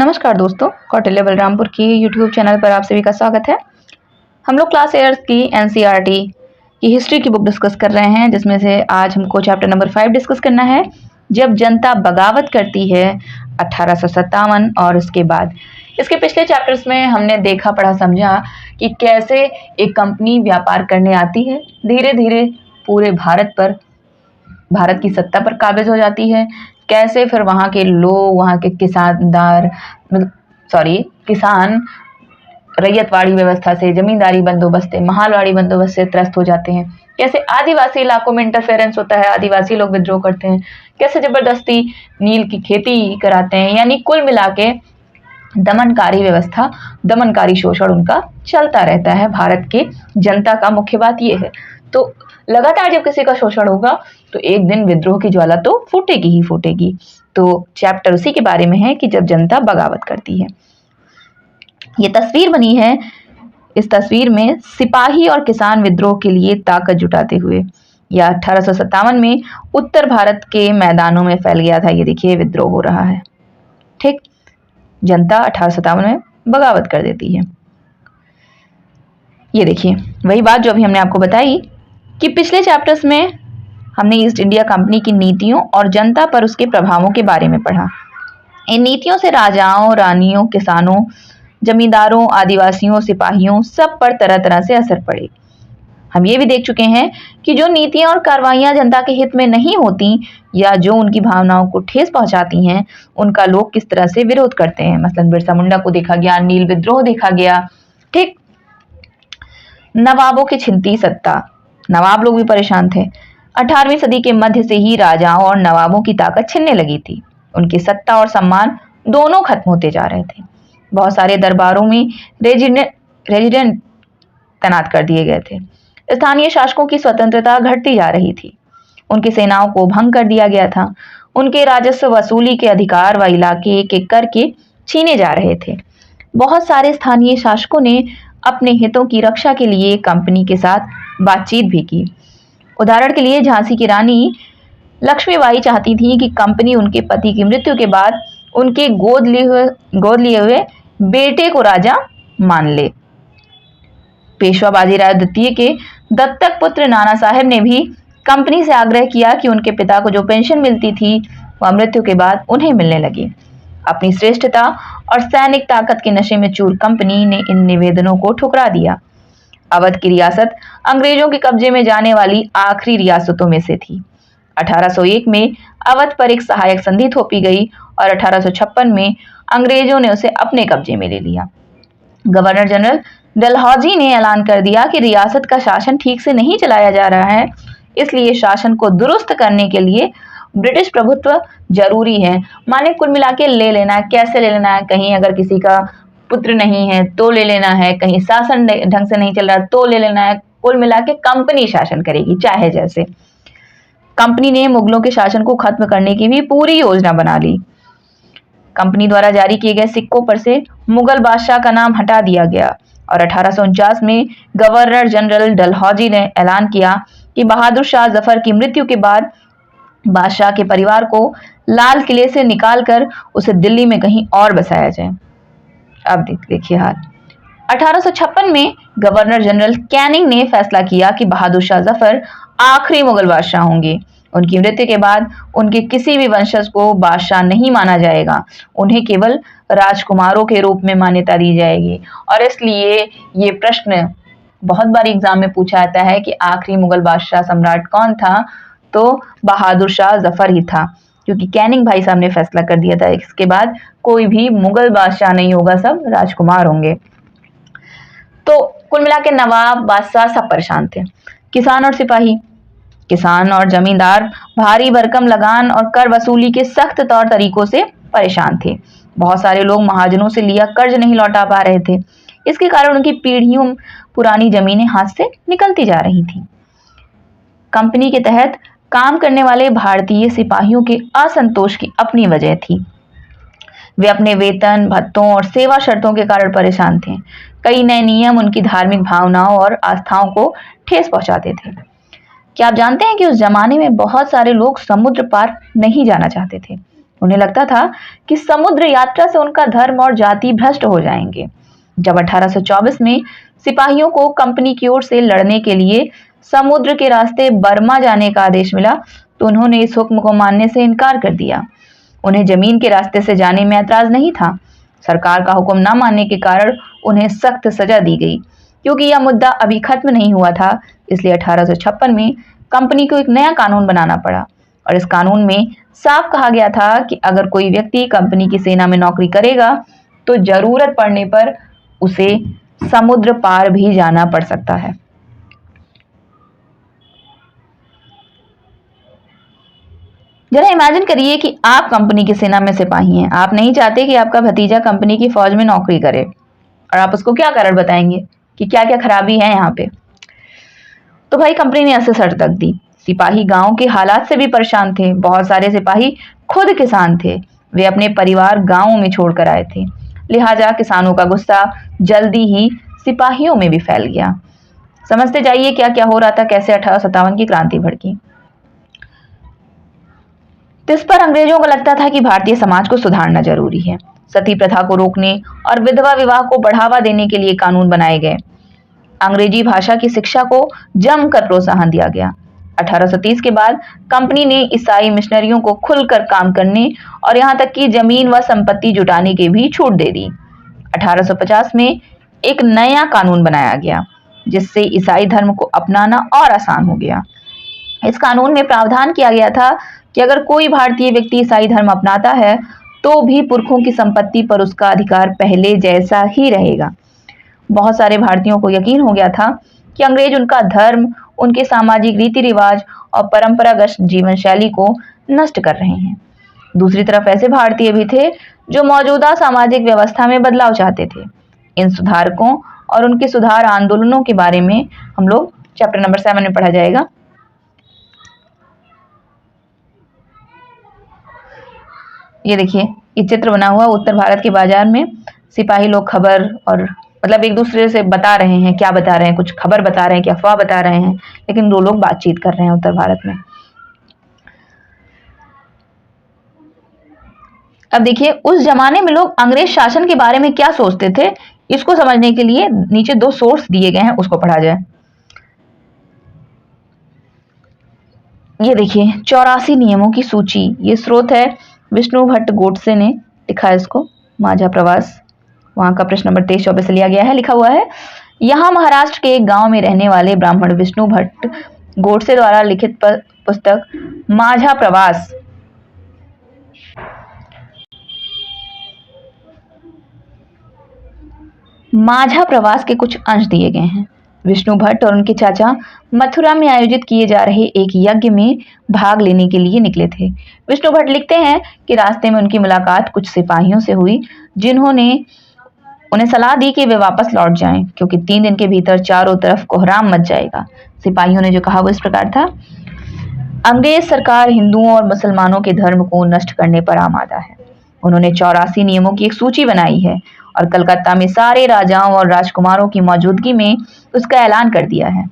नमस्कार दोस्तों, कौटिल्य बलरामपुर की यूट्यूब चैनल पर आप सभी का स्वागत है। हम लोग क्लास 8 की एनसीईआरटी की हिस्ट्री की बुक डिस्कस कर रहे हैं, जिसमें से आज हमको चैप्टर नंबर 5 डिस्कस करना है, जब जनता बगावत करती है 1857 और उसके बाद। इसके पिछले चैप्टर्स में हमने देखा, पढ़ा, समझा कि कैसे एक कंपनी व्यापार करने आती है, धीरे धीरे पूरे भारत की सत्ता पर काबिज हो जाती है। कैसे फिर वहाँ के लोग, वहाँ के किसान रैयतवाड़ी व्यवस्था से, जमींदारी बंदोबस्त से, महालवाड़ी बंदोबस्त से त्रस्त हो जाते हैं। कैसे आदिवासी इलाकों में इंटरफेरेंस होता है, आदिवासी लोग विद्रोह करते हैं। कैसे जबरदस्ती नील की खेती कराते हैं। यानी कुल मिला के दमनकारी व्यवस्था, दमनकारी शोषण उनका चलता रहता है। भारत के जनता का मुख्य बात यह है। तो लगातार जब किसी का शोषण होगा तो एक दिन विद्रोह की ज्वाला तो फूटेगी ही फूटेगी। तो चैप्टर उसी के बारे में है कि जब जनता बगावत करती है। ये तस्वीर बनी है। इस तस्वीर में सिपाही और किसान विद्रोह के लिए ताकत जुटाते हुए, यह 1857 में उत्तर भारत के मैदानों में फैल गया था। ये देखिए, विद्रोह हो रहा है। ठीक, जनता 1857 में बगावत कर देती है। ये देखिए, वही बात जो अभी हमने आपको बताई कि पिछले चैप्टर्स में हमने ईस्ट इंडिया कंपनी की नीतियों और जनता पर उसके प्रभावों के बारे में पढ़ा। इन नीतियों से राजाओं, रानियों, किसानों, जमींदारों, आदिवासियों, सिपाहियों सब पर तरह तरह से असर पड़े। हम ये भी देख चुके हैं कि जो नीतियां और कार्रवाइयां जनता के हित में नहीं होती या जो उनकी भावनाओं को ठेस पहुंचाती हैं, उनका लोग किस तरह से विरोध करते हैं। मसलन बिरसा मुंडा को देखा गया, नील विद्रोह देखा गया। ठीक, नवाबों की छिनती सत्ता, नवाब लोग भी परेशान थे। 18वीं सदी के मध्य से ही राजाओं और नवाबों की ताकत छिनने लगी थी। उनकी सत्ता और सम्मान दोनों खत्म होते जा रहे थे। बहुत सारे दरबारों में रेजिडेंट तैनात कर दिए गए थे। स्थानीय शासकों की स्वतंत्रता घटती जा रही थी। उनकी सेनाओं को भंग कर दिया गया था। उनके राजस्व वसूली के अधिकार व इलाके एक एक करके छीने जा रहे थे। बहुत सारे स्थानीय शासकों ने अपने हितों की रक्षा के लिए कंपनी के साथ बातचीत भी की। उदाहरण के लिए झांसी की रानी लक्ष्मीबाई चाहती थी कि कंपनी उनके पति की मृत्यु के बाद उनके गोद लिए हुए बेटे को राजा मान ले। पेशवा बाजीराव द्वितीय के दत्तक पुत्र नाना साहेब ने भी कंपनी से आग्रह किया कि उनके पिता को जो पेंशन मिलती थी वह मृत्यु के बाद उन्हें मिलने लगी। अपनी श्रेष्ठता और सैनिक ताकत के नशे में चूर कंपनी ने इन निवेदनों को ठुकरा दिया। अवध की रियासत अंग्रेजों के कब्जे में जाने वाली आखिरी रियासतों में से थी। 1801 में अवध पर एक सहायक संधि थोपी गई और 1856 में अंग्रेजों ने उसे अपने कब्जे में ले लिया। गवर्नर जनरल डलहौजी ने ऐलान कर दिया कि रियासत का शासन ठीक से नहीं चलाया जा रहा है, इसलिए शासन को दुरुस्त करने के लिए ब्रिटिश प्रभुत्व जरूरी है। माने कुल मिला के ले लेना है। कैसे ले लेना है? कहीं अगर किसी का पुत्र नहीं है तो ले लेना है, कहीं शासन ढंग से नहीं चल रहा तो ले लेना है। कुल मिला के कंपनी शासन करेगी, चाहे जैसे। कंपनी ने मुगलों के शासन को खत्म करने की भी पूरी योजना बना ली। कंपनी द्वारा जारी किए गए सिक्कों पर से मुगल बादशाह का नाम हटा दिया गया और 1849 में गवर्नर जनरल डलहौजी ने ऐलान किया कि बहादुर शाह जफर की मृत्यु के बाद बादशाह के परिवार को लाल किले से निकालकर उसे दिल्ली में कहीं और बसाया जाए। अब देखिए हाल। 1856 में गवर्नर जनरल कैनिंग ने फैसला किया कि बहादुर शाह जफर आखिरी मुगल बादशाह होंगे। उनकी मृत्यु के बाद उनके किसी भी वंशज को बादशाह नहीं माना जाएगा, उन्हें केवल राजकुमारों के रूप में मान्यता दी जाएगी। और इसलिए ये प्रश्न बहुत बार एग्जाम में पूछा जाता है कि आखिरी मुगल बादशाह सम्राट कौन था, तो बहादुर शाह जफर ही था, क्योंकि कैनिंग भाई साहब ने फैसला कर दिया था इसके बाद कोई भी मुगल बादशाह नहीं होगा, सब राजकुमार होंगे। तो कुल मिला के नवाब, बादशाह सब परेशान थे। किसान और सिपाही, किसान और जमींदार भारी भरकम लगान और कर वसूली के सख्त तौर तरीकों से परेशान थे। बहुत सारे लोग महाजनों से लिया कर्ज नहीं लौटा पा रहे थे। इसके कारण उनकी पीढ़ियों पुरानी जमीनें हाथ से निकलती जा रही थी। कंपनी के तहत काम करने वाले भारतीय सिपाहियों के असंतोष की अपनी वजह थी। वे अपने वेतन, भत्तों और सेवा शर्तों के कारण परेशान थे। कई नए नियम उनकी धार्मिक भावनाओं और आस्थाओं को ठेस पहुंचाते थे। क्या आप जानते हैं कि उस जमाने में बहुत सारे लोग समुद्र पार नहीं जाना चाहते थे। उन्हें लगता था कि समुद्र यात्रा से उनका धर्म और जाति भ्रष्ट हो जाएंगे। जब 1824 में सिपाहियों को कंपनी की ओर से लड़ने के लिए समुद्र के रास्ते बर्मा जाने का आदेश मिला तो उन्होंने इस हुक्म को मानने से इनकार कर दिया। उन्हें जमीन के रास्ते से जाने में ऐतराज नहीं था। सरकार का हुक्म न मानने के कारण उन्हें सख्त सजा दी गई। क्योंकि यह मुद्दा अभी खत्म नहीं हुआ था, इसलिए 1856 में कंपनी को एक नया कानून बनाना पड़ा और इस कानून में साफ कहा गया था कि अगर कोई व्यक्ति कंपनी की सेना में नौकरी करेगा तो जरूरत पड़ने पर उसे समुद्र पार भी जाना पड़ सकता है। जरा इमेजिन करिए कि आप कंपनी की सेना में सिपाही हैं। आप नहीं चाहते कि आपका भतीजा कंपनी की फौज में नौकरी करे और आप उसको क्या कारण बताएंगे कि क्या क्या खराबी है यहाँ पे। तो भाई कंपनी ने ऐसे शर्त रख दी। सिपाही गांव के हालात से भी परेशान थे। बहुत सारे सिपाही खुद किसान थे। वे अपने परिवार गांवों में छोड़कर आए थे। लिहाजा किसानों का गुस्सा जल्दी ही सिपाहियों में भी फैल गया। समझते जाइए क्या क्या हो रहा था, कैसे 1857 की क्रांति भड़की। तो इस पर अंग्रेजों को लगता था कि भारतीय समाज को सुधारना जरूरी है। सती प्रथा को रोकने और विधवा विवाह को बढ़ावा देने के लिए कानून बनाए गए। अंग्रेजी भाषा की शिक्षा को जमकर प्रोत्साहन दिया गया। 1830 के बाद कंपनी ने ईसाई मिशनरियों को खुलकर काम करने और यहां तक कि जमीन व संपत्ति जुटाने की भी छूट दे दी। 1850 में एक नया कानून बनाया गया जिससे ईसाई धर्म को अपनाना और आसान हो गया। इस कानून में प्रावधान किया गया था कि अगर कोई भारतीय व्यक्ति ईसाई धर्म अपनाता है तो भी पुरखों की संपत्ति पर उसका अधिकार पहले जैसा ही रहेगा। बहुत सारे भारतीयों को यकीन हो गया था कि अंग्रेज उनका धर्म, उनके सामाजिक रीति रिवाज और परंपरागत जीवन शैली को नष्ट कर रहे हैं। दूसरी तरफ ऐसे भारतीय भी थे जो मौजूदा सामाजिक व्यवस्था में बदलाव चाहते थे। इन सुधारकों और उनके सुधार आंदोलनों के बारे में हम लोग चैप्टर नंबर 7 में पढ़ा जाएगा। ये देखिए, ये चित्र बना हुआ उत्तर भारत के बाजार में सिपाही लोग खबर और मतलब एक दूसरे से बता रहे हैं, क्या बता रहे हैं, कुछ खबर बता रहे हैं, क्या अफवाह बता रहे हैं, लेकिन दो लोग बातचीत कर रहे हैं उत्तर भारत में। अब देखिए, उस जमाने में लोग अंग्रेज शासन के बारे में क्या सोचते थे, इसको समझने के लिए नीचे 2 सोर्स दिए गए हैं, उसको पढ़ा जाए। ये देखिए, 84 नियमों की सूची। ये स्रोत है विष्णु भट्ट गोडसे ने लिखा है इसको, माझा प्रवास। वहां का प्रश्न नंबर 23-24 से लिया गया है। लिखा हुआ है, यहाँ महाराष्ट्र के एक गांव में रहने वाले ब्राह्मण विष्णु भट्ट गोडसे द्वारा लिखित पुस्तक माझा प्रवास के कुछ अंश दिए गए हैं। विष्णु भट्ट और उनके चाचा मथुरा में आयोजित किए जा रहे एक यज्ञ में भाग लेने के लिए निकले थे। विष्णु भट्ट लिखते हैं कि रास्ते में उनकी मुलाकात कुछ सिपाहियों से हुई जिन्होंने उन्हें सलाह दी कि वे वापस लौट जाएं क्योंकि 3 दिन के भीतर चारों तरफ कोहराम मच जाएगा। सिपाहियों ने जो कहा वो इस प्रकार था, अंग्रेज सरकार हिंदुओं और मुसलमानों के धर्म को नष्ट करने पर आमादा है। उन्होंने 84 नियमों की एक सूची बनाई है और कलकत्ता में सारे राजाओं और राजकुमारों की मौजूदगी में उसका ऐलान कर दिया है।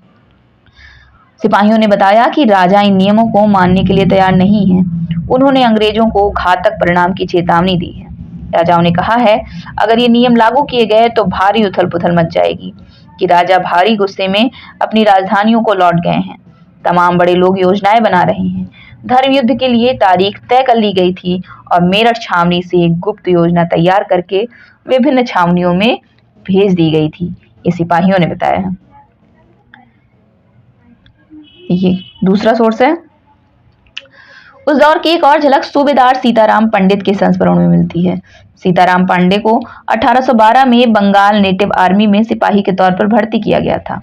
सिपाहियों ने बताया कि राजा इन नियमों को मानने के लिए तैयार नहीं है। उन्होंने अंग्रेजों को घातक परिणाम की चेतावनी दी है। राजाओं ने कहा है, अगर ये नियम लागू किए गए तो भारी उथल पुथल मच जाएगी कि राजा भारी गुस्से में अपनी राजधानियों को लौट गए हैं। तमाम बड़े लोग योजनाएं बना रहे हैं। धर्म युद्ध के लिए तारीख तय कर ली गई थी और मेरठ छावनी से एक गुप्त योजना तैयार करके विभिन्न छावनियों में भेज दी गई थी। ये सिपाहियों ने बताया है। ये दूसरा सोर्स है। उस दौर की एक और झलक सूबेदार सीताराम पंडित के संस्मरण में मिलती है। सीताराम पांडे को 1812 में बंगाल नेटिव आर्मी में सिपाही के तौर पर भर्ती किया गया था।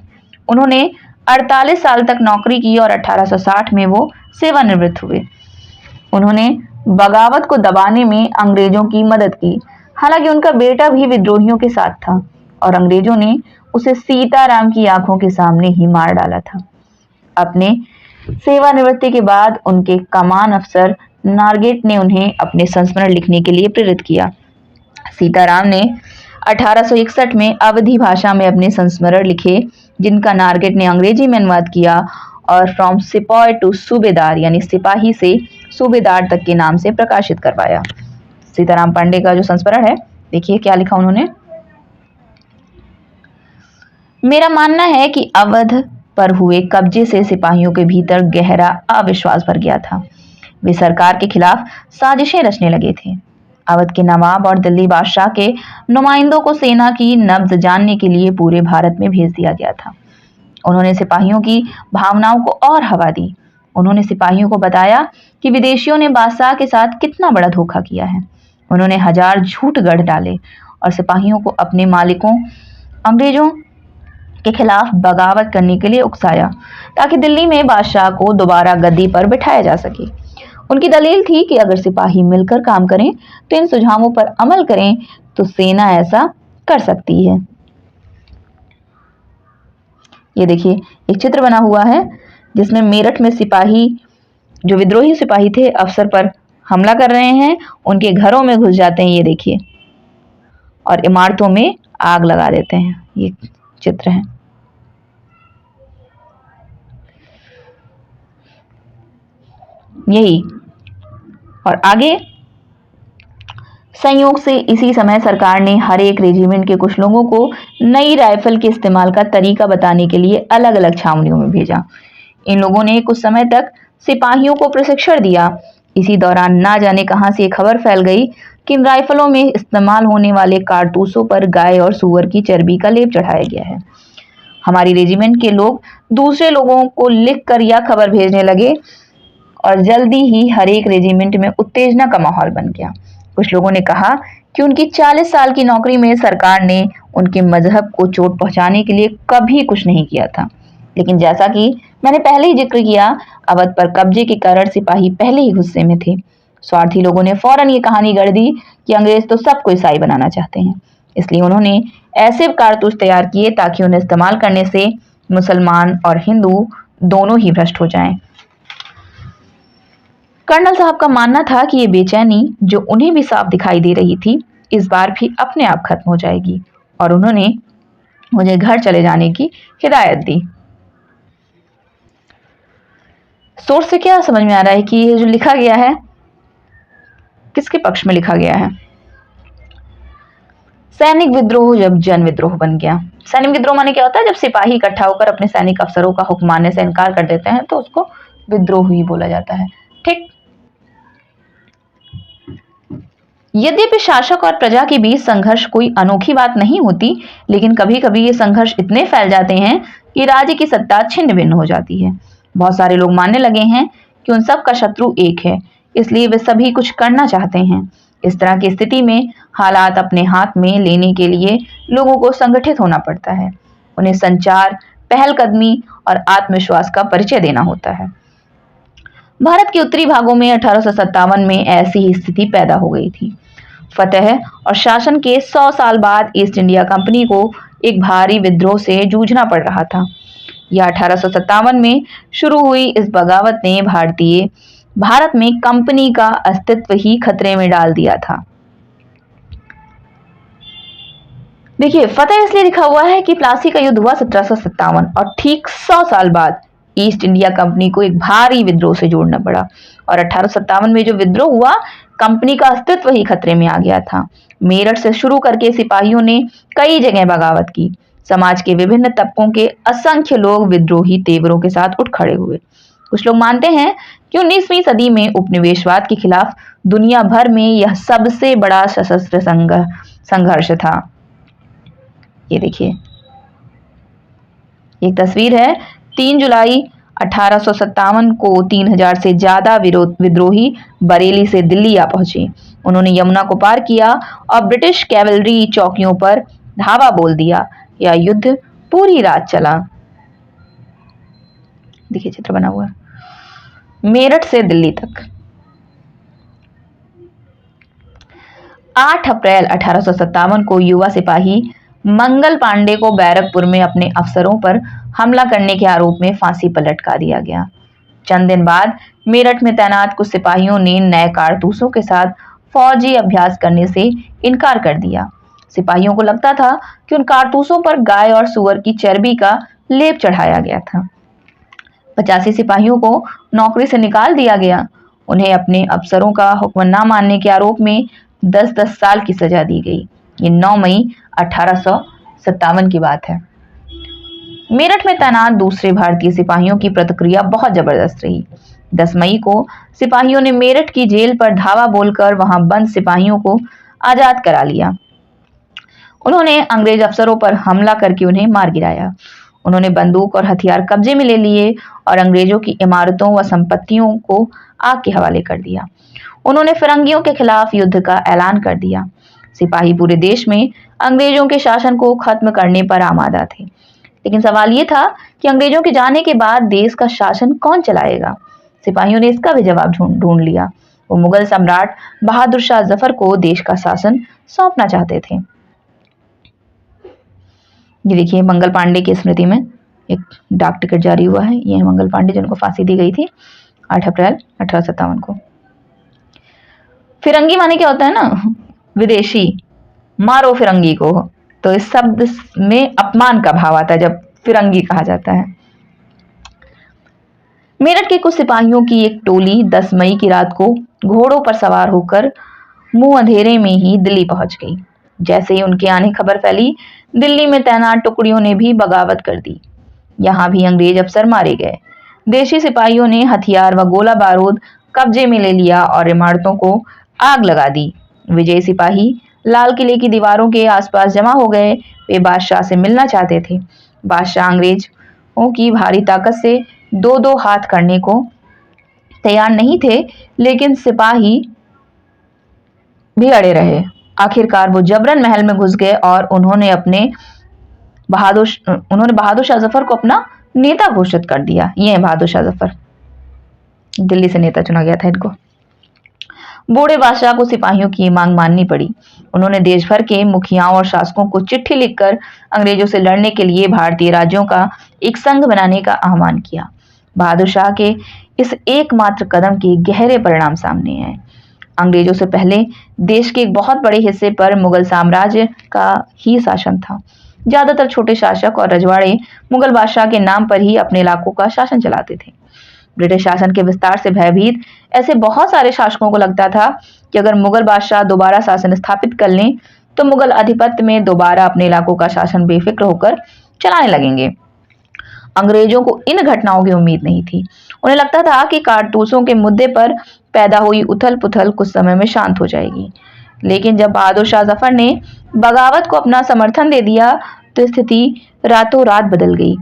उन्होंने 48 साल तक नौकरी की और 1860 में वो सेवानिवृत्त हुए। उन्होंने बगावत को दबाने में अंग्रेजों की मदद की। हालांकि उनका बेटा भी विद्रोहियों के साथ था और अंग्रेजों ने उसे सीताराम की आंखों के सामने ही मार डाला था। अपने सेवानिवृत्ति के बाद उनके कमान अफसर नारगेट ने उन्हें अपने संस्मरण लिखने के लिए प्रेरित किया। सीताराम ने 1861 में अवधी भाषा में अपने संस्मरण लिखे जिनका नारगेट ने अंग्रेजी में अनुवाद किया और फ्रॉम सिपॉय टू सूबेदार यानी सिपाही से सूबेदार तक के नाम से प्रकाशित करवाया। सीताराम पांडे का जो संस्मरण है, देखिए क्या लिखा उन्होंने। मेरा मानना है कि अवध पर हुए कब्जे से सिपाहियों के भीतर गहरा अविश्वास भर गया था। वे सरकार के खिलाफ साजिशें रचने लगे थे। अवध के नवाब और दिल्ली बादशाह के नुमाइंदों को सेना की नब्ज जानने के लिए पूरे भारत में भेज दिया गया था। उन्होंने सिपाहियों की भावनाओं को और हवा दी। उन्होंने सिपाहियों को बताया कि विदेशियों ने बादशाह के साथ कितना बड़ा धोखा किया है। उन्होंने हजार झूठ गढ़ डाले और सिपाहियों को अपने मालिकों अंग्रेजों के खिलाफ बगावत करने के लिए उकसाया, ताकि दिल्ली में बादशाह को दोबारा गद्दी पर बिठाया जा सके। उनकी दलील थी कि अगर सिपाही मिलकर काम करें तो इन सुझावों पर अमल करें तो सेना ऐसा कर सकती है। ये देखिए एक चित्र बना हुआ है जिसमें मेरठ में सिपाही, जो विद्रोही सिपाही थे, अफसर पर हमला कर रहे हैं, उनके घरों में घुस जाते हैं, ये देखिए, और इमारतों में आग लगा देते हैं। ये चित्र है। यही और आगे संयोग से इसी समय सरकार ने हर एक रेजिमेंट के कुछ लोगों को नई राइफल के इस्तेमाल का तरीका बताने के लिए अलग अलग छावनियों में भेजा। इन लोगों ने कुछ समय तक सिपाहियों को प्रशिक्षण दिया। इसी दौरान ना जाने कहां से खबर फैल गई कि इन राइफलों में इस्तेमाल होने वाले कारतूसों पर गाय और सूअर की चर्बी का लेप चढ़ाया गया है। हमारी रेजिमेंट के लोग दूसरे लोगों को लिखकर यह खबर भेजने लगे और जल्दी ही हर एक रेजिमेंट में उत्तेजना का माहौल बन गया। कुछ लोगों ने कहा कि उनकी 40 साल की नौकरी में सरकार ने उनके मजहब को चोट पहुंचाने के लिए कभी कुछ नहीं किया था। लेकिन जैसा कि मैंने पहले ही जिक्र किया, अवध पर कब्जे के कारण सिपाही पहले ही गुस्से में थे। स्वार्थी लोगों ने फौरन ये कहानी गढ़ दी कि अंग्रेज तो सबको ईसाई बनाना चाहते हैं। इसलिए उन्होंने ऐसे कारतूस तैयार किए ताकि उन्हें इस्तेमाल करने से मुसलमान और हिंदू दोनों ही भ्रष्ट हो जाएं। कर्नल साहब का मानना था कि ये बेचैनी जो उन्हें भी साफ दिखाई दे रही थी, इस बार भी अपने आप खत्म हो जाएगी, और उन्होंने मुझे घर चले जाने की हिदायत दी। सोर्स से क्या समझ में आ रहा है कि ये जो लिखा गया है किसके पक्ष में लिखा गया है? सैनिक विद्रोह जब जन विद्रोह बन गया। सैनिक विद्रोह माने क्या होता है? जब सिपाही इकट्ठा होकर अपने सैनिक अफसरों का हुक्म मानने से इनकार कर देते हैं तो उसको विद्रोह ही बोला जाता है। ठीक। यद्यपि शासक और प्रजा के बीच संघर्ष कोई अनोखी बात नहीं होती, लेकिन कभी कभी ये संघर्ष इतने फैल जाते हैं कि राज्य की सत्ता छिन्न भिन्न हो जाती है। बहुत सारे लोग मानने लगे हैं कि उन सब का शत्रु एक है, इसलिए वे सभी कुछ करना चाहते हैं। इस तरह की स्थिति में हालात अपने हाथ में लेने के लिए लोगों को संगठित होना पड़ता है। उन्हें संचार, पहलकदमी और आत्मविश्वास का परिचय देना होता है। भारत के उत्तरी भागों में 1857 में ऐसी ही स्थिति पैदा हो गई थी। फतह और शासन के 100 साल बाद ईस्ट इंडिया कंपनी को एक भारी विद्रोह से जूझना पड़ रहा था। यह 1857 में शुरू हुई इस बगावत ने भारत में कंपनी का अस्तित्व ही खतरे में डाल दिया था। देखिए, फतह इसलिए लिखा हुआ है कि प्लासी का युद्ध हुआ 1757 और ठीक 100 साल बाद ईस्ट इंडिया कंपनी को एक भारी विद्रोह से जोड़ना पड़ा, और 1857 में जो विद्रोह हुआ, कंपनी का अस्तित्व ही खतरे में आ गया था। मेरठ से शुरू करके सिपाहियों ने कई जगह बगावत की। समाज के विभिन्न तबकों के असंख्य लोग विद्रोही तेवरों के साथ उठ खड़े हुए। कुछ लोग मानते हैं कि 19वीं सदी में उपनिवेशवाद के खिलाफ दुनिया भर में यह सबसे बड़ा सशस्त्र संघर्ष था। ये देखिए, एक तस्वीर है। 3 जुलाई 1857 को 3000 से ज्यादा विद्रोही बरेली से दिल्ली आ पहुंचे। उन्होंने यमुना को पार किया और ब्रिटिश कैवलरी चौकियों पर धावा बोल दिया। यह युद्ध पूरी रात चला। देखिए चित्र बना हुआ है। मेरठ से दिल्ली तक 8 अप्रैल 1857 को युवा सिपाही मंगल पांडे को बैरकपुर में अपने अफसरों पर हमला करने के आरोप में फांसी पर लटका दिया गया। चंद दिन बाद मेरठ में तैनात कुछ सिपाहियों ने नए कारतूसों के साथ फौजी अभ्यास करने से इनकार कर दिया। सिपाहियों को लगता था कि उन कारतूसों पर गाय और सूअर की चर्बी का लेप चढ़ाया गया था। 85 सिपाहियों को नौकरी से निकाल दिया गया। उन्हें अपने अफसरों का हुक्म न मानने के आरोप में 10-10 साल की सजा दी गई। ये 9 मई 1857 की बात है। मेरठ में तैनात दूसरे भारतीय सिपाहियों की प्रतिक्रिया बहुत जबरदस्त रही। 10 मई को सिपाहियों ने मेरठ की जेल पर धावा बोलकर वहां बंद सिपाहियों को आजाद करा लिया। उन्होंने अंग्रेज अफसरों पर हमला करके उन्हें मार गिराया। उन्होंने बंदूक और हथियार कब्जे में ले लिए और अंग्रेजों की इमारतों व संपत्तियों को आग के हवाले कर दिया। उन्होंने फिरंगियों के खिलाफ युद्ध का ऐलान कर दिया। सिपाही पूरे देश में अंग्रेजों के शासन को खत्म करने पर आमादा थे, लेकिन सवाल ये था कि अंग्रेजों के जाने के बाद देश का शासन कौन चलाएगा। सिपाहियों ने इसका भी जवाब ढूंढ लिया। वो मुगल सम्राट बहादुर शाह जफर को देश का शासन सौंपना चाहते थे। ये देखिए, मंगल पांडे की स्मृति में एक डाक टिकट जारी हुआ है। ये है मंगल पांडे जिनको फांसी दी गई थी 8 अप्रैल 1857 को। फिरंगी माने क्या होता है ना, विदेशी, मारो फिरंगी को। तो इस शब्द में अपमान का भाव आता है जब फिरंगी कहा जाता है। मेरठ के कुछ सिपाहियों की एक टोली 10 मई की रात को घोड़ों पर सवार होकर मुंह अंधेरे में ही दिल्ली पहुंच गई। जैसे ही उनके आने खबर फैली, दिल्ली में तैनात टुकड़ियों ने भी बगावत कर दी। यहां भी अंग्रेज अफसर मारे गए। देशी सिपाहियों ने हथियार व गोला बारूद कब्जे में ले लिया और इमारतों को आग लगा दी। विजयी सिपाही लाल किले की दीवारों के आसपास जमा हो गए। वे बादशाह से मिलना चाहते थे। बादशाह अंग्रेजों की भारी ताकत से 2-2 हाथ करने को तैयार नहीं थे, लेकिन सिपाही भी अड़े रहे। आखिरकार वो जबरन महल में घुस गए और उन्होंने बहादुर शाह जफर को अपना नेता घोषित कर दिया। ये है बहादुर शाह जफर, दिल्ली से नेता चुना गया था इनको। बूढ़े बादशाह को सिपाहियों की मांग माननी पड़ी। उन्होंने देश भर के मुखियाओं और शासकों को चिट्ठी लिखकर अंग्रेजों से लड़ने के लिए भारतीय राज्यों का एक संघ बनाने का आह्वान किया। बहादुर शाह के इस एकमात्र कदम के गहरे परिणाम सामने आए। अंग्रेजों से पहले देश के एक बहुत बड़े हिस्से पर मुगल साम्राज्य का ही शासन था। ज्यादातर छोटे शासक और रजवाड़े मुगल बादशाह के नाम पर ही अपने इलाकों का शासन चलाते थे। ब्रिटिश शासन के विस्तार से भयभीत ऐसे बहुत सारे शासकों को लगता था कि अगर मुगल बादशाह दोबारा शासन स्थापित कर लें तो मुगल अधिपत्य में दोबारा अपने इलाकों का शासन बेफिक्र होकर चलाने लगेंगे। अंग्रेजों को इन घटनाओं की उम्मीद नहीं थी। उन्हें लगता था कि कारतूसों के मुद्दे पर पैदा हुई उथल पुथल कुछ समय में शांत हो जाएगी, लेकिन जब बहादुर शाह जफर ने बगावत को अपना समर्थन दे दिया तो स्थिति रातों रात बदल गई।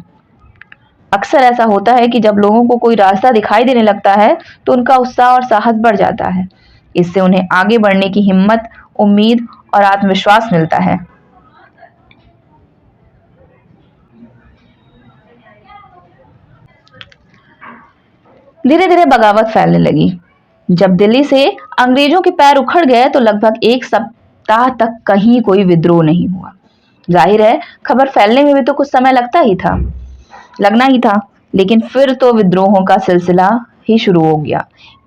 अक्सर ऐसा होता है कि जब लोगों को कोई रास्ता दिखाई देने लगता है तो उनका उत्साह और साहस बढ़ जाता है। इससे उन्हें आगे बढ़ने की हिम्मत, उम्मीद और आत्मविश्वास मिलता है। धीरे धीरे बगावत फैलने लगी। जब दिल्ली से अंग्रेजों के पैर उखड़ गए तो लगभग 1 सप्ताह तक कहीं कोई विद्रोह नहीं हुआ। जाहिर है, खबर फैलने में भी तो कुछ समय लगना ही था, लेकिन फिर तो विद्रोहों का सिलसिला ही शुरू हो गया।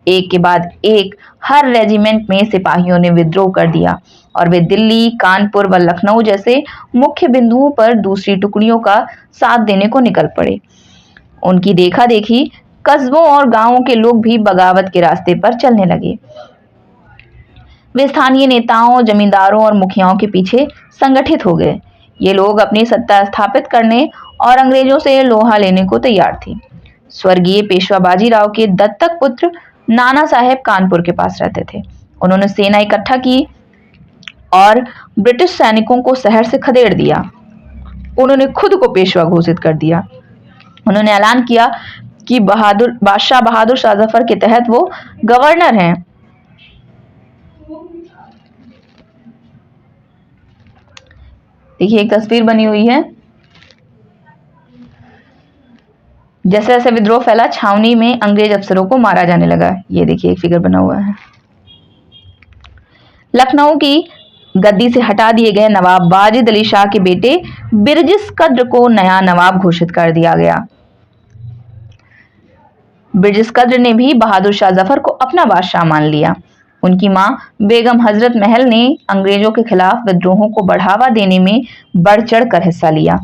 एक के बाद एक हर रेजिमेंट में सिपाहियों ने विद्रोह कर दिया और वे दिल्ली, कानपुर व लखनऊ जैसे मुख्य बिंदुओं पर दूसरी टुकड़ियों का साथ देने को निकल पड़े। उनकी देखा देखी कस्बों और गांवों के लोग भी बगावत के रास्ते पर चलने लगे। वे स्थानीय नेताओं, जमींदारों और मुखियाओं के पीछे संगठित हो गए। ये लोग अपनी सत्ता स्थापित करने और अंग्रेजों से लोहा लेने को तैयार थे। स्वर्गीय पेशवा बाजीराव के दत्तक पुत्र नाना साहेब कानपुर के पास रहते थे। उन्होंने सेना इकट्ठा की और ब्रिटिश सैनिकों को शहर से खदेड़ दिया। उन्होंने खुद को पेशवा घोषित कर दिया। उन्होंने ऐलान किया कि बादशाह बहादुर शाह जफर के तहत वो गवर्नर हैं। देखिए, एक तस्वीर बनी हुई है। जैसे जैसे विद्रोह फैला, छावनी में अंग्रेज अफसरों को मारा जाने लगा। ये देखिए, एक फिगर बना हुआ है। लखनऊ की गद्दी से हटा दिए गए नवाब वाजिद अली शाह के बेटे बिरजिस कद्र को नया नवाब घोषित कर दिया गया। बिरजिस कद्र ने भी बहादुर शाह जफर को अपना बादशाह मान लिया। उनकी मां बेगम हजरत महल ने अंग्रेजों के खिलाफ विद्रोहों को बढ़ावा देने में बढ़ चढ़कर हिस्सा लिया।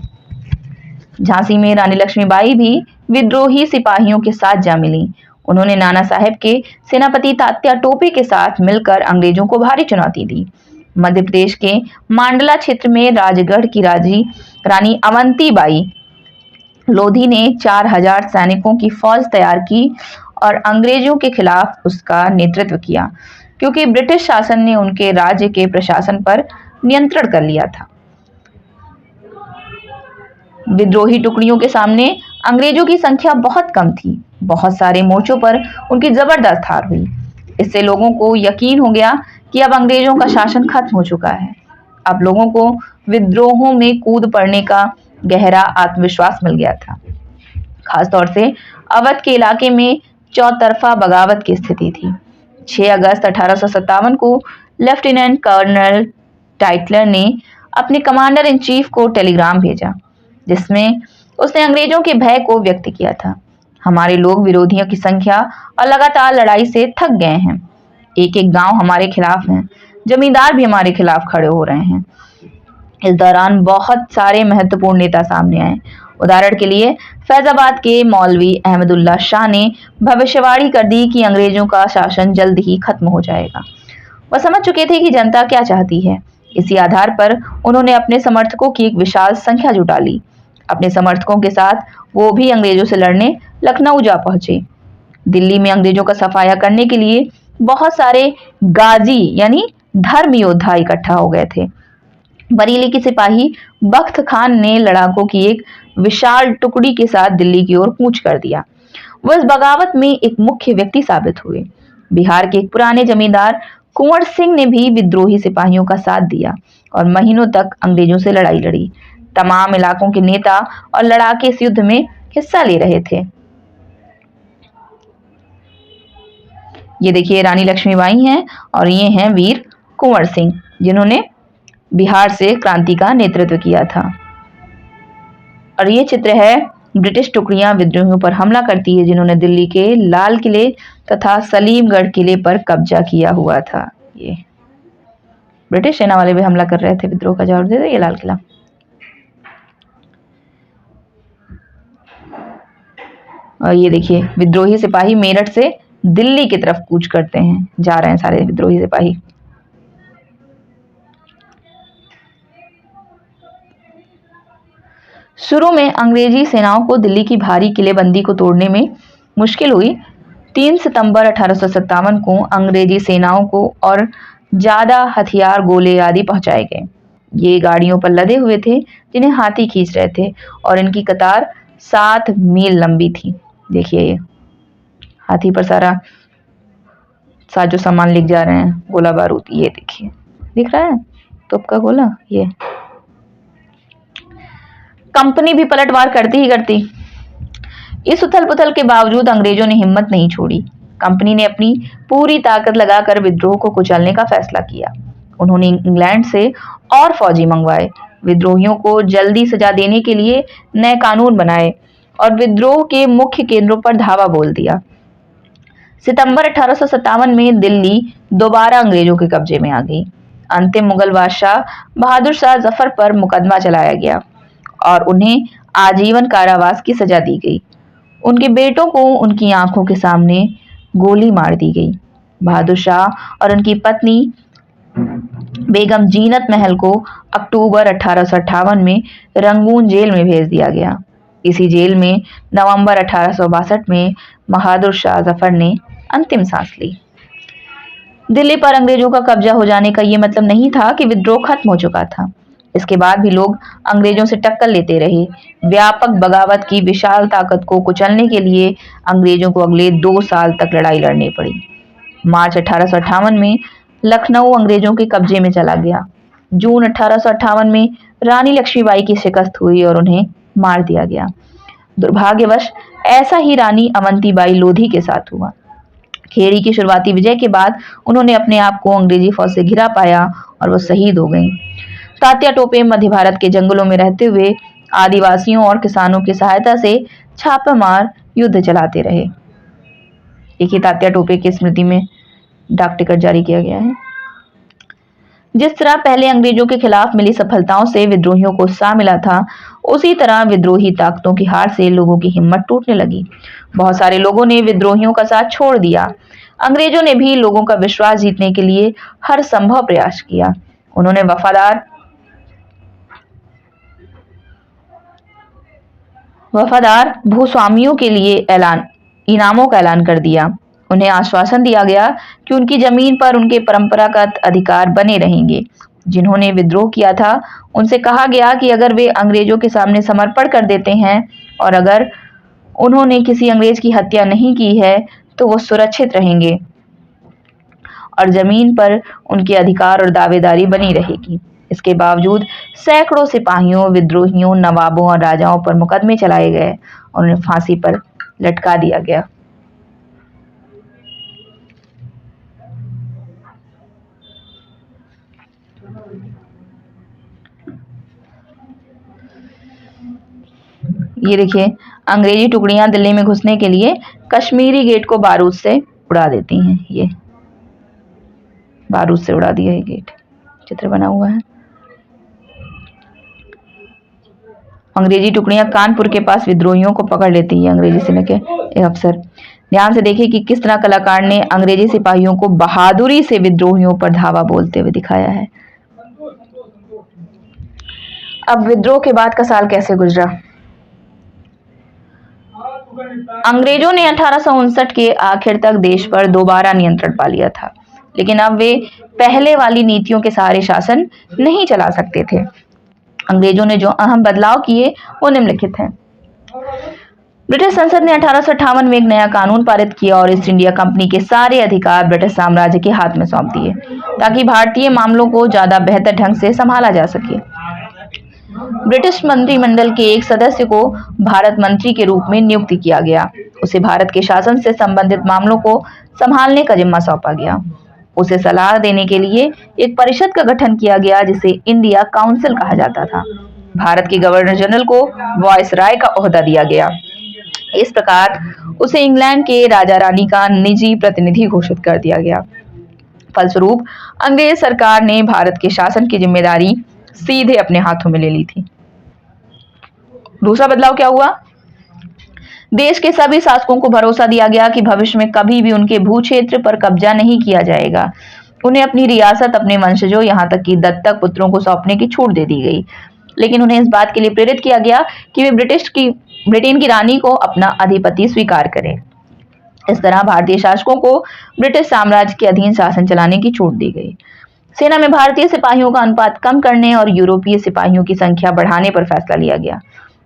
झांसी में रानी लक्ष्मीबाई भी विद्रोही सिपाहियों के साथ जा मिली। उन्होंने नाना साहेब के सेनापति तात्या टोपे के साथ मिलकर अंग्रेजों को भारी चुनौती दी। मध्य प्रदेश के मांडला क्षेत्र में राजगढ़ की रानी अवंतीबाई लोधी ने 4000 सैनिकों की फौज तैयार की और अंग्रेजों के खिलाफ उसका नेतृत्व किया, क्योंकि ब्रिटिश शासन ने उनके राज्य के प्रशासन पर नियंत्रण कर लिया था। विद्रोही टुकड़ियों के सामने अंग्रेजों की संख्या बहुत कम थी। बहुत सारे मोर्चों पर उनकी जबरदस्त हार हुई। इससे लोगों को यकीन हो गया कि अब अंग्रेजों का शासन खत्म हो चुका है। अब लोगों को विद्रोहों में कूद पड़ने का गहरा आत्मविश्वास मिल गया था। खासतौर से अवध के इलाके में चौतरफा बगावत की स्थिति थी। 6 अगस्त 1857 को लेफ्टिनेंट कर्नल टाइटलर ने अपने कमांडर इन चीफ को टेलीग्राम भेजा, जिसमें उसने अंग्रेजों के भय को व्यक्त किया था। हमारे लोग विरोधियों की संख्या और लगातार लड़ाई से थक गए हैं। एक एक गांव हमारे खिलाफ हैं। जमींदार भी हमारे खिलाफ खड़े हो रहे हैं। इस दौरान बहुत सारे महत्वपूर्ण नेता सामने आए। उदाहरण के लिए फैजाबाद के मौलवी अहमदुल्ला शाह ने भविष्यवाणी कर दी कि अंग्रेजों का शासन जल्द ही खत्म हो जाएगा। वह समझ चुके थे कि जनता क्या चाहती है। इसी आधार पर उन्होंने अपने समर्थकों की एक विशाल संख्या जुटा ली। अपने समर्थकों के साथ वो भी अंग्रेजों से लड़ने लखनऊ जा पहुंचे। दिल्ली में अंग्रेजों का सफाया करने के लिए बहुत सारे गाजी यानी धर्म योद्धा इकट्ठा हो गए थे। बरेली के सिपाही बख्त खान ने लड़ाकों की एक विशाल टुकड़ी के साथ दिल्ली की ओर कूच कर दिया। वो इस बगावत में एक मुख्य व्यक्ति साबित हुए। बिहार के एक पुराने जमींदार कुंवर सिंह ने भी विद्रोही सिपाहियों का साथ दिया और महीनों तक अंग्रेजों से लड़ाई लड़ी। तमाम इलाकों के नेता और लड़ाके इस युद्ध में हिस्सा ले रहे थे। ये देखिए रानी लक्ष्मीबाई हैं और ये हैं वीर कुंवर सिंह, जिन्होंने बिहार से क्रांति का नेतृत्व किया था। और ये चित्र है ब्रिटिश टुकड़ियां विद्रोहियों पर हमला करती है, जिन्होंने दिल्ली के लाल किले तथा सलीमगढ़ किले पर कब्जा किया हुआ था। ये ब्रिटिश सेना वाले भी हमला कर रहे थे, विद्रोह का जवाब दे रहे। ये लाल किला। और ये देखिए विद्रोही सिपाही मेरठ से दिल्ली की तरफ कूच करते हैं, जा रहे हैं सारे विद्रोही सिपाही। शुरू में अंग्रेजी सेनाओं को दिल्ली की भारी किलेबंदी को तोड़ने में मुश्किल हुई। 3 सितंबर 1857 को अंग्रेजी सेनाओं को और ज्यादा हथियार, गोले आदि पहुंचाए गए। ये गाड़ियों पर लदे हुए थे, जिन्हें हाथी खींच रहे थे, और इनकी कतार 7 मील लंबी थी। देखिए ये हाथी पर सारा साजो सामान लेके जा रहे हैं, गोला बारूद। ये देखिए दिख रहा है तोप का गोला। ये कंपनी भी पलटवार करती ही करती। इस उथल पुथल के बावजूद अंग्रेजों ने हिम्मत नहीं छोड़ी। कंपनी ने अपनी पूरी ताकत लगाकर विद्रोह को कुचलने का फैसला किया। उन्होंने इंग्लैंड से और फौजी मंगवाए, विद्रोहियों को जल्दी सजा देने के लिए नए कानून बनाए और विद्रोह के मुख्य केंद्रों पर धावा बोल दिया। सितंबर 1857 में दिल्ली दोबारा अंग्रेजों के कब्जे में आ गई। अंतिम मुगल बादशाह बहादुर शाह जफर पर मुकदमा चलाया गया और उन्हें आजीवन कारावास की सजा दी गई। उनके बेटों को उनकी आंखों के सामने गोली मार दी गई। बहादुर शाह और उनकी पत्नी बेगम जीनत महल को अक्टूबर 1858 में रंगून जेल में भेज दिया गया। इसी जेल में नवंबर 1862 में बहादुर शाह जफर ने अंतिम सांस ली। दिल्ली पर अंग्रेजों का कब्जा हो जाने का ये मतलब नहीं था कि विद्रोह खत्म हो चुका था। इसके बाद भी लोग अंग्रेजों से टक्कर लेते रहे। व्यापक बगावत की विशाल ताकत को कुचलने के लिए अंग्रेजों को अगले 2 साल तक लड़ाई लड़नी पड़ी। मार्च 1858 में लखनऊ अंग्रेजों के कब्जे में चला गया। जून 1858 में रानी लक्ष्मीबाई की शिकस्त हुई और उन्हें मार दिया गया। दुर्भाग्यवश ऐसा ही रानी अवंतीबाई लोधी के साथ हुआ। खेड़ी की शुरुआती विजय के बाद उन्होंने अपने आप को अंग्रेजी फौज से घिरा पाया और वो शहीद हो गईं। तात्या टोपे मध्य भारत के जंगलों में रहते हुए आदिवासियों और किसानों की सहायता से छापामार युद्ध चलाते रहे। देखिए तात्या टोपे की स्मृति में डाक टिकट जारी किया गया है। जिस तरह पहले अंग्रेजों के खिलाफ मिली सफलताओं से विद्रोहियों को उत्साह मिला था, उसी तरह विद्रोही ताकतों की हार से लोगों की हिम्मत टूटने लगी। बहुत सारे लोगों ने विद्रोहियों का साथ छोड़ दिया। अंग्रेजों ने भी लोगों का विश्वास जीतने के लिए हर संभव प्रयास किया। उन्होंने वफादार भूस्वामियों के लिए इनामों का ऐलान कर दिया। उन्हें आश्वासन दिया गया कि उनकी जमीन पर उनके परंपरागत अधिकार बने रहेंगे। जिन्होंने विद्रोह किया था, उनसे कहा गया कि अगर वे अंग्रेजों के सामने समर्पण कर देते हैं और अगर उन्होंने किसी अंग्रेज की हत्या नहीं की है, तो वो सुरक्षित रहेंगे और जमीन पर उनके अधिकार और दावेदारी बनी रहेगी। इसके बावजूद सैकड़ों सिपाहियों, विद्रोहियों, नवाबों और राजाओं पर मुकदमे चलाए गए और उन्हें फांसी पर लटका दिया गया। ये देखिए, अंग्रेजी टुकड़ियां दिल्ली में घुसने के लिए कश्मीरी गेट को बारूद से उड़ा देती हैं। ये बारूद से उड़ा दिया ये गेट, चित्र बना हुआ है। अंग्रेजी टुकड़ियां कानपुर के पास विद्रोहियों को पकड़ लेती हैं। अंग्रेजी सेना के अफसर, ध्यान से देखिए कि किस तरह कलाकार ने अंग्रेजी सिपाहियों को बहादुरी से विद्रोहियों पर धावा बोलते हुए दिखाया है। अब विद्रोह के बाद का साल कैसे गुजरा? अंग्रेजों ने 1859 के आखिर तक देश पर दोबारा नियंत्रण पा लिया था, लेकिन अब वे पहले वाली नीतियों के सहारे शासन नहीं चला सकते थे। अंग्रेजों ने जो अहम बदलाव किए वो निम्नलिखित हैं। ब्रिटिश संसद ने 1858 में एक नया कानून पारित किया और ईस्ट इंडिया कंपनी के सारे अधिकार ब्रिटिश साम्राज्य के हाथ में सौंप दिए, ताकि भारतीय मामलों को ज्यादा बेहतर ढंग से संभाला जा सके। ब्रिटिश मंत्रिमंडल के एक सदस्य को भारत मंत्री के रूप में नियुक्त किया गया। उसे भारत के शासन से संबंधित मामलों को संभालने का जिम्मा सौंपा गया। उसे सलाह देने के लिए एक परिषद का गठन किया गया, जिसे इंडिया काउंसिल कहा जाता था। भारत के गवर्नर जनरल को वायसराय का ओहदा दिया गया। इस प्रकार उसे इंग्लैंड के राजा रानी का निजी प्रतिनिधि घोषित कर दिया गया। फलस्वरूप अंग्रेज सरकार ने भारत के शासन की जिम्मेदारी सीधे अपने हाथों में ले ली थी। दूसरा बदलाव क्या हुआ? देश के सभी शासकों को भरोसा दिया गया कि भविष्य में कभी भी उनके भू क्षेत्र पर कब्जा नहीं किया जाएगा। उन्हें अपनी रियासत अपने वंशजों, यहाँ तक कि दत्तक पुत्रों को सौंपने की छूट दे दी गई, लेकिन उन्हें इस बात के लिए प्रेरित किया गया कि वे ब्रिटेन की रानी को अपना अधिपति स्वीकार करें। इस तरह भारतीय शासकों को ब्रिटिश साम्राज्य के अधीन शासन चलाने की छूट दी गई। सेना में भारतीय सिपाहियों का अनुपात कम करने और यूरोपीय सिपाहियों की संख्या बढ़ाने पर फैसला लिया गया।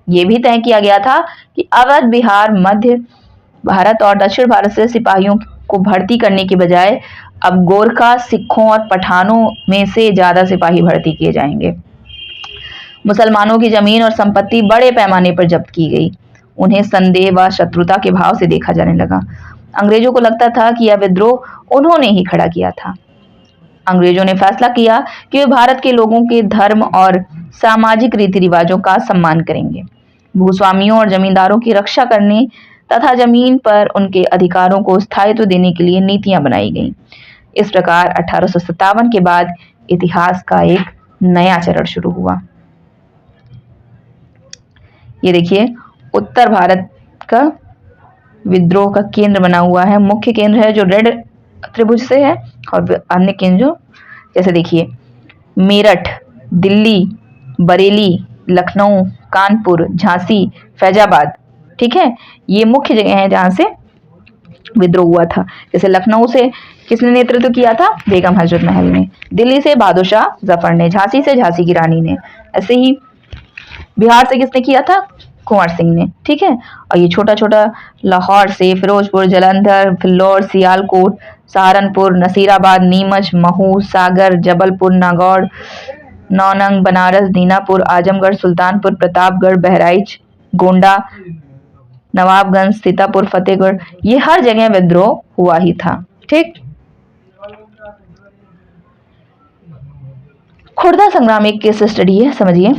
यह भी तय किया गया था कि अवध, बिहार, मध्य भारत और दक्षिण भारत से सिपाहियों को भर्ती करने के बजाय अब गोरखा, सिखों और पठानों में से ज्यादा सिपाही भर्ती किए जाएंगे। मुसलमानों की जमीन और संपत्ति बड़े पैमाने पर जब्त की गई। उन्हें संदेह व शत्रुता के भाव से देखा जाने लगा। अंग्रेजों को लगता था कि यह विद्रोह उन्होंने ही खड़ा किया था। अंग्रेजों ने फैसला किया कि वे भारत के लोगों के धर्म और सामाजिक रीति रिवाजों का सम्मान करेंगे। भूस्वामियों और जमींदारों की रक्षा करने तथा जमीन पर उनके अधिकारों को स्थायित्व देने के लिए नीतियां बनाई गईं। इस प्रकार 1857 के बाद इतिहास का एक नया चरण शुरू हुआ। ये देखिए, उत्तर भारत का विद्रोह का केंद्र बना हुआ है। मुख्य केंद्र है जो रेड त्रिभुज से है, और अन्य केंद्र जैसे देखिए मेरठ, दिल्ली, बरेली, लखनऊ, कानपुर, झांसी, फैजाबाद, ठीक है, ये मुख्य जगह हैं जहां से विद्रोह हुआ था। जैसे लखनऊ से किसने नेतृत्व किया था? बेगम हजरत महल ने। दिल्ली से बहादुर शाह जफर ने। झांसी से झांसी की रानी ने। ऐसे ही बिहार से किसने किया था? कुंवर सिंह ने, ठीक है। और ये छोटा छोटा लाहौर से फिरोजपुर, जलंधर, फिल्लौर, सियालकोट, सहारनपुर, नसीराबाद, नीमच, महू, सागर, जबलपुर, नागौर, नौनंग, बनारस, दीनापुर, आजमगढ़, सुल्तानपुर, प्रतापगढ़, बहराइच, गोंडा, नवाबगंज, सीतापुर, फतेहगढ़, ये हर जगह विद्रोह हुआ ही था, ठीक। खुर्दा संग्राम एक केस स्टडी है, समझिए।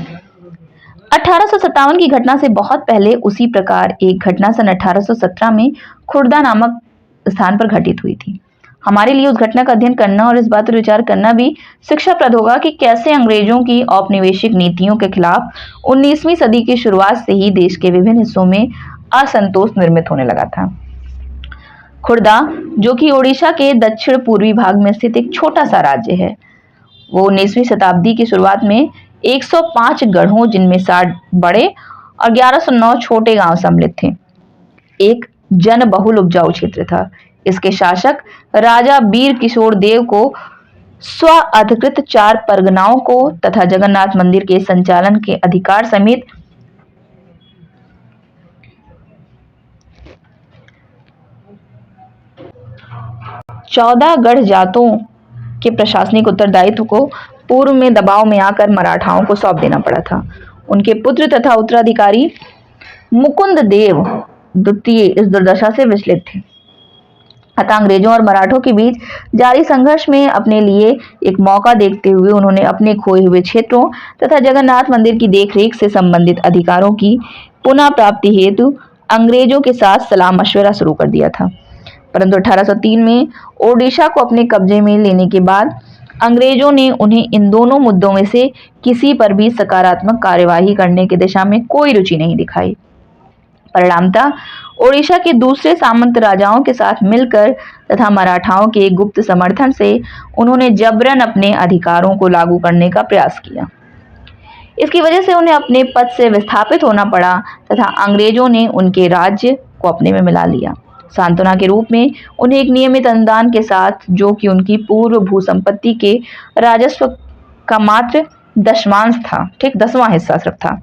1857 की घटना से बहुत पहले उसी प्रकार एक घटना सन 1817 में खुर्दा नामक स्थान पर घटित हुई थी। हमारे लिए उस घटना का अध्ययन करना और इस बात पर विचार करना भी शिक्षाप्रद होगा कि कैसे अंग्रेजों की औपनिवेशिक नीतियों के खिलाफ 19वीं सदी की शुरुआत से ही देश के विभिन्न हिस्सों में असंतोष निर्मित होने लगा था। खुर्दा, जो कि ओडिशा के दक्षिण पूर्वी भाग में स्थित एक छोटा सा राज्य है, वो 19वीं शताब्दी की शुरुआत में 105 गढ़ों, जिनमें 60 बड़े और 1109 छोटे गांव सम्मिलित थे, एक जनबहुल उपजाऊ क्षेत्र था। इसके शासक राजा वीर किशोर देव को स्व-अधिकृत 4 परगनाओं को तथा जगन्नाथ मंदिर के संचालन के अधिकार समेत 14 गढ़ जातों के प्रशासनिक उत्तरदायित्व को पूर्व में दबाव में आकर मराठाओं को सौंप देना पड़ा था। उनके पुत्र तथा उत्तराधिकारी मुकुंद देव द्वितीय इस दुर्दशा से विचलित थे। अतः अंग्रेजों और मराठों के बीच जारी संघर्ष में अपने लिए एक मौका देखते हुए उन्होंने अपने खोए हुए क्षेत्रों तथा जगन्नाथ मंदिर की देखरेख से संबंधित अधिकारों की पुनः प्राप्ति हेतु अंग्रेजों के साथ सलाह मशविरा शुरू कर दिया था। परंतु 1803 में ओडिशा को अपने कब्जे में लेने के बाद अंग्रेजों ने उन्हें इन दोनों मुद्दों में से किसी पर भी सकारात्मक कार्यवाही करने की दिशा में कोई रुचि नहीं दिखाई। परिणामतः ओडिशा के दूसरे सामंत राजाओं के साथ मिलकर तथा मराठाओं के गुप्त समर्थन से उन्होंने जबरन अपने अधिकारों को लागू करने का प्रयास किया। इसकी वजह से उन्हें अपने पद से विस्थापित होना पड़ा तथा अंग्रेजों ने उनके राज्य को अपने में मिला लिया। सांत्वना के रूप में उन्हें एक नियमित अनुदान के साथ, जो कि उनकी पूर्व भूसंपत्ति के राजस्व का मात्र दशमांश था, ठीक 10वां हिस्सा सिर्फ था,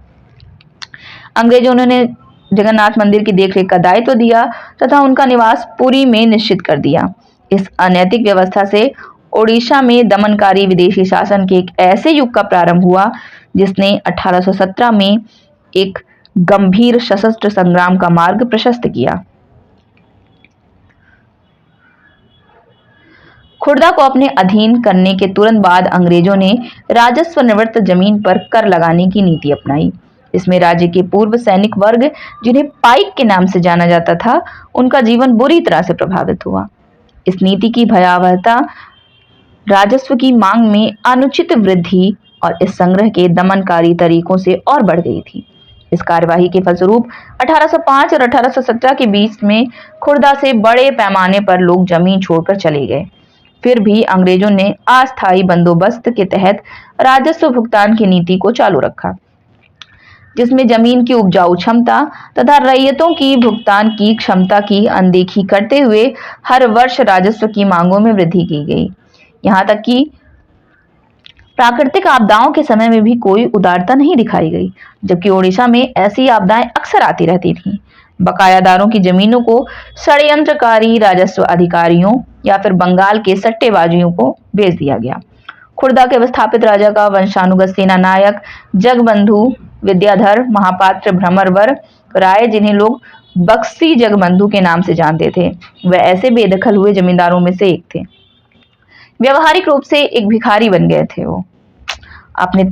अंग्रेजों ने जगन्नाथ मंदिर की देखरेख का दायित्व दिया तथा उनका निवास पुरी में निश्चित कर दिया। इस अनैतिक व्यवस्था से ओडिशा में दमनकारी विदेशी शासन के एक ऐसे युग का प्रारंभ हुआ जिसने 1817 में एक गंभीर सशस्त्र संग्राम का मार्ग प्रशस्त किया। खुर्दा को अपने अधीन करने के तुरंत बाद अंग्रेजों ने राजस्व निवृत्त जमीन पर कर लगाने की नीति अपनाई। इसमें राज्य के पूर्व सैनिक वर्ग, जिन्हें पाइक के नाम से जाना जाता था, उनका जीवन बुरी तरह से प्रभावित हुआ। इस नीति की भयावहता राजस्व की मांग में अनुचित वृद्धि और इस संग्रह के दमनकारी तरीकों से और बढ़ गई थी। इस कार्यवाही के फलस्वरूप 1805 और 1817 के बीच में खुर्दा से बड़े पैमाने पर लोग जमीन छोड़कर चले गए। फिर भी अंग्रेजों ने अस्थायी बंदोबस्त के तहत राजस्व भुगतान की नीति को चालू रखा, जिसमें जमीन की उपजाऊ क्षमता तथा रैयतों की भुगतान की क्षमता की अनदेखी करते हुए हर वर्ष राजस्व की मांगों में वृद्धि की गई। यहाँ तक कि प्राकृतिक आपदाओं के समय में भी कोई उदारता नहीं दिखाई गई, जबकि ओडिशा में ऐसी आपदाएं अक्सर आती रहती थीं। बकायादारों की जमीनों को षड्यंत्रकारी राजस्व अधिकारियों या फिर बंगाल के सट्टेबाजियों को बेच दिया गया। खुर्दा के विस्थापित राजा का वंशानुगत सेना नायक जगबंधु विद्याधर महापात्र भ्रमरवर राय, जिन्हें लोग बक्सी जगबंधु के नाम से जानते थे, वह ऐसे बेदखल हुए जमींदारों में से एक थे। व्यवहारिक रूप से एक भिखारी बन गए थे वो। अपने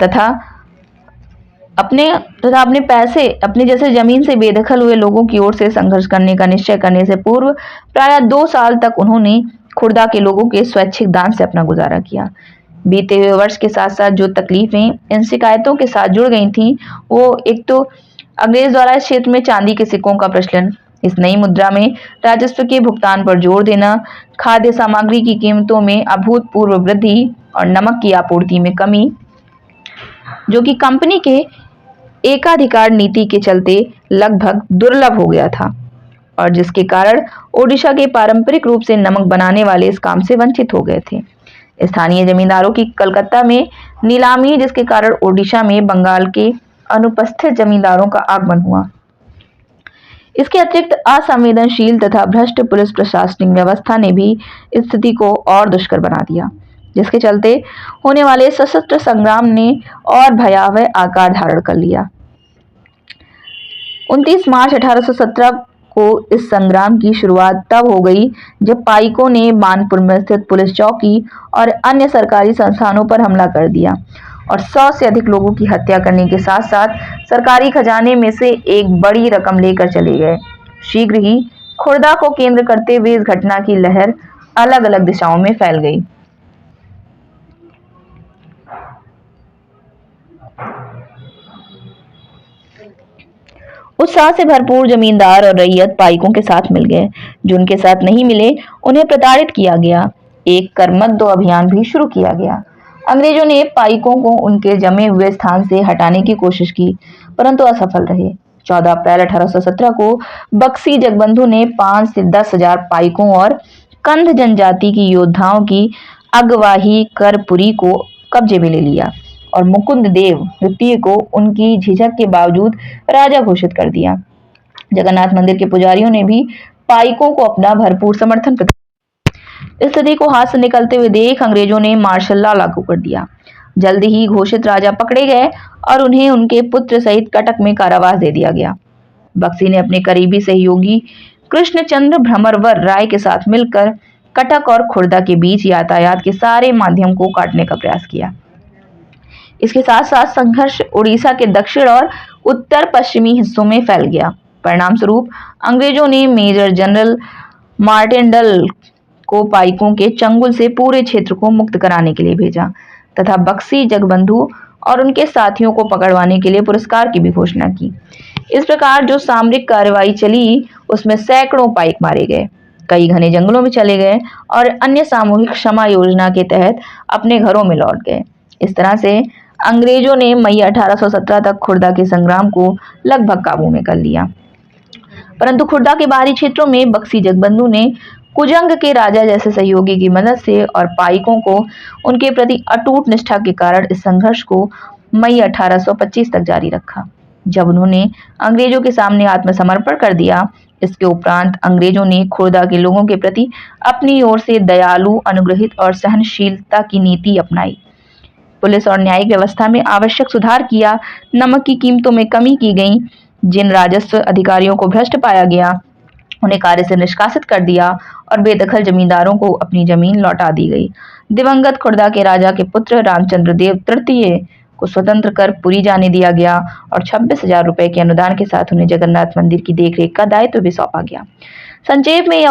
पैसे, अपने जैसे जमीन से बेदखल हुए लोगों की ओर से संघर्ष करने का निश्चय करने से पूर्व प्रायः 2 साल तक उन्होंने खुर्दा के लोगों के स्वैच्छिक दान से अपना गुजारा किया। बीते हुए वर्ष के साथ साथ जो तकलीफें इन शिकायतों के साथ जुड़ गई थीं, वो एक तो अंग्रेज द्वारा इस क्षेत्र में चांदी के सिक्कों का प्रचलन, इस नई मुद्रा में राजस्व के भुगतान पर जोर देना, खाद्य सामग्री की कीमतों में अभूतपूर्व वृद्धि और नमक की आपूर्ति में कमी, जो कि कंपनी के एकाधिकार नीति के चलते लगभग दुर्लभ हो गया था और जिसके कारण ओडिशा के पारंपरिक रूप से नमक बनाने वाले इस काम से वंचित हो गए थे। स्थानीय जमींदारों की कलकत्ता में नीलामी, जिसके कारण ओडिशा में बंगाल के अनुपस्थित जमींदारों का आगमन हुआ। इसके अतिरिक्त असंवेदनशील तथा भ्रष्ट पुलिस प्रशासनिक व्यवस्था ने भी स्थिति को और दुष्कर बना दिया, जिसके चलते होने वाले सशस्त्र संग्राम ने और भयावह आकार धारण कर लिया। 29 मार्च 1817 को इस संग्राम की शुरुआत तब हो गई जब पाइकों ने मानपुर में स्थित पुलिस चौकी और अन्य सरकारी संस्थानों पर हमला कर दिया और 100 से अधिक लोगों की हत्या करने के साथ साथ सरकारी खजाने में से एक बड़ी रकम लेकर चले गए। शीघ्र ही खुर्दा को केंद्र करते हुए इस घटना की लहर अलग अलग दिशाओं में फैल गई। उत्साह से भरपूर जमींदार और रैयत पाइकों के साथ मिल गए। जो उनके साथ नहीं मिले उन्हें प्रताड़ित किया गया। एक कर मत दो अभियान भी शुरू किया गया। अंग्रेजों ने पाइकों को उनके जमे हुए स्थान से हटाने की कोशिश की, परंतु असफल रहे। 14 अप्रैल 1817 को बक्सी जगबंधु ने 5 से 10,000 पाइकों और कंध जनजाति की योद्धाओं की अगवाही कर पुरी को कब्जे में ले लिया और मुकुंद देव द्वितीय को उनकी झिझक के बावजूद राजा घोषित कर दिया। जगन्नाथ मंदिर के पुजारियों ने भी पाइकों को अपना भरपूर समर्थन प्रदान। स्थिति को हाथ से निकलते हुए देख अंग्रेजों ने मार्शल लॉ लागू कर दिया। जल्द ही घोषित राजा पकड़े गए और उन्हें उनके पुत्र सहित कटक में कारावास दे दिया गया। बक्सी ने अपने करीबी सहयोगी कृष्णचंद्र भ्रमरवर राय के साथ मिलकर कटक और खुर्दा के बीच यातायात के सारे माध्यम को काटने का प्रयास किया। इसके साथ साथ संघर्ष उड़ीसा के दक्षिण और उत्तर पश्चिमी हिस्सों में फैल गया। परिणाम स्वरूप अंग्रेजों ने मेजर जनरल मार्टिनडल को पाइकों के चंगुल से पूरे क्षेत्र को मुक्त कराने के लिए भेजा तथा बक्सी जगबंधु और उनके साथियों को पकड़वाने के लिए पुरस्कार की भी घोषणा की। इस प्रकार जो सामरिक कार्रवाई चली उसमें सैकड़ों पाइक मारे गए, कई घने जंगलों में चले गए और अन्य सामूहिक क्षमा योजना के तहत अपने घरों में लौट गए। इस तरह से अंग्रेजों ने मई 1817 तक खुर्दा के संग्राम को लगभग काबू में कर लिया। परंतु खुर्दा के बाहरी क्षेत्रों में बक्सी जगबंधु ने कुजंग के राजा जैसे सहयोगी की मदद से और पाइकों को उनके प्रति अटूट निष्ठा के कारण इस संघर्ष को मई 1825 तक जारी रखा, जब उन्होंने अंग्रेजों के सामने आत्मसमर्पण कर दिया। इसके उपरांत अंग्रेजों ने खुर्दा के लोगों के प्रति अपनी ओर से दयालु, अनुग्रहित और सहनशीलता की नीति अपनाई। पुलिस और न्यायिक व्यवस्था में आवश्यक सुधार किया। नमक की कीमतों में कमी की गई। जिन राजस्व अधिकारियों को भ्रष्ट पाया गया उन्हें कार्य से निष्कासित कर दिया और बेदखल जमींदारों को अपनी जमीन लौटा दी गई। दिवंगत खुर्दा के राजा के पुत्र रामचंद्र देव तृतीय को स्वतंत्र कर पुरी जाने दिया गया और 26,000 रुपए के अनुदान के साथ उन्हें जगन्नाथ मंदिर की देखरेख का दायित्व भी सौंपा गया। संक्षेप में यह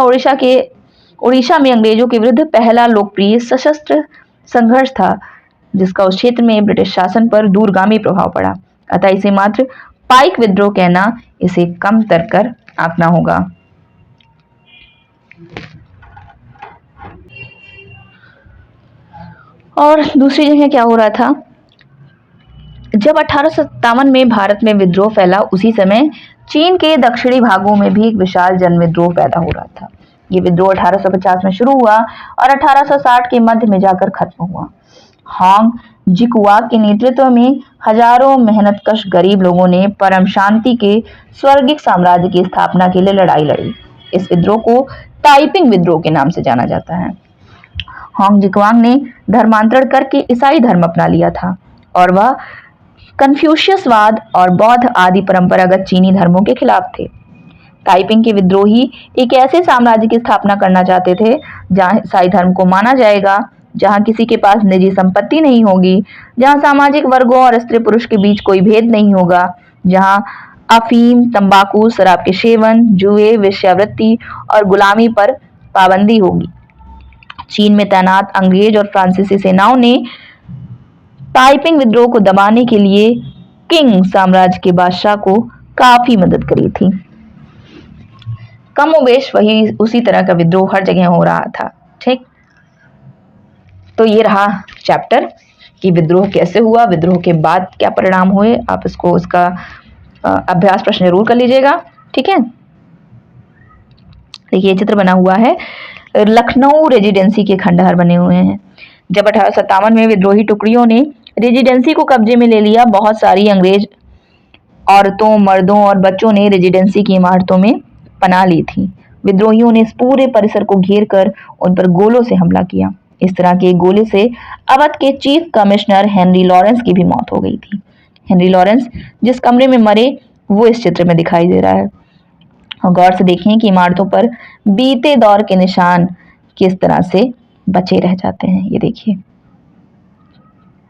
उड़ीसा में अंग्रेजों के विरुद्ध पहला लोकप्रिय सशस्त्र संघर्ष था जिसका उस क्षेत्र में ब्रिटिश शासन पर दूरगामी प्रभाव पड़ा। अतः इसे मात्र पाइक विद्रोह कहना इसे कम कर आंकना होगा। और दूसरी जगह क्या हो रहा था, जब 1857 में भारत में विद्रोह फैला उसी समय चीन के दक्षिणी भागों में भी एक विशाल जन विद्रोह पैदा हो रहा था। ये विद्रोह 1850 में शुरू हुआ और 1860 के मध्य में जाकर खत्म हुआ। हांग जिकुआ के नेतृत्व में हजारों मेहनतकश गरीब लोगों ने परम शांति के स्वर्गिक साम्राज्य की स्थापना के लिए लड़ाई लड़ी। इस विद्रोह को ताइपिंग विद्रोह के नाम से जाना जाता है। हांग जिकुआंग ने धर्मांतरण करके ईसाई धर्म अपना लिया था और वह कन्फ्यूशियसवाद और बौद्ध आदि परंपरागत चीनी धर्मों के खिलाफ थे। ताइपिंग के विद्रोही एक ऐसे साम्राज्य की स्थापना करना चाहते थे जहां ईसाई धर्म को माना जाएगा, जहां किसी के पास निजी संपत्ति नहीं होगी, जहां सामाजिक वर्गों और स्त्री पुरुष के बीच कोई भेद नहीं होगा, जहां अफीम, तंबाकू, शराब के सेवन, जुए, वेश्यावृत्ति और गुलामी पर पाबंदी होगी। चीन में तैनात अंग्रेज और फ्रांसीसी सेनाओं ने ताइपिंग विद्रोह को दबाने के लिए किंग साम्राज्य के बादशाह को काफी मदद करी थी। कमोबेश वही उसी तरह का विद्रोह हर जगह हो रहा था। ठीक, तो ये रहा चैप्टर कि विद्रोह कैसे हुआ, विद्रोह के बाद क्या परिणाम हुए। आप इसको इसका अभ्यास प्रश्न जरूर कर लीजिएगा। ठीक है, देखिए चित्र बना हुआ है, लखनऊ रेजिडेंसी के खंडहर बने हुए हैं। जब 1857 में विद्रोही टुकड़ियों ने रेजिडेंसी को कब्जे में ले लिया, बहुत सारी अंग्रेज औरतों, मर्दों और बच्चों ने रेजिडेंसी की इमारतों में पनाह ली थी। विद्रोहियों ने इस पूरे परिसर को घेर कर उन पर गोलों से हमला किया। इस तरह के गोले से अवध के चीफ कमिश्नर हेनरी लॉरेंस की भी मौत हो गई थी। हेनरी लॉरेंस जिस कमरे में मरे वो इस चित्र में दिखाई दे रहा है। और गौर से देखें कि इमारतों पर बीते दौर के निशान किस तरह से बचे रह जाते हैं। ये देखिए,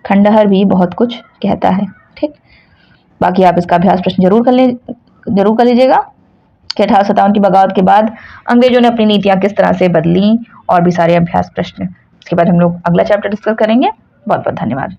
खंडहर भी बहुत कुछ कहता है। ठीक, बाकी आप इसका अभ्यास प्रश्न जरूर कर लीजिएगा। कि 1857 की बगावत के बाद अंग्रेजों ने अपनी नीतियां किस तरह से बदली और भी सारे अभ्यास प्रश्न। इसके बाद हम लोग अगला चैप्टर डिस्कस करेंगे। बहुत बहुत धन्यवाद।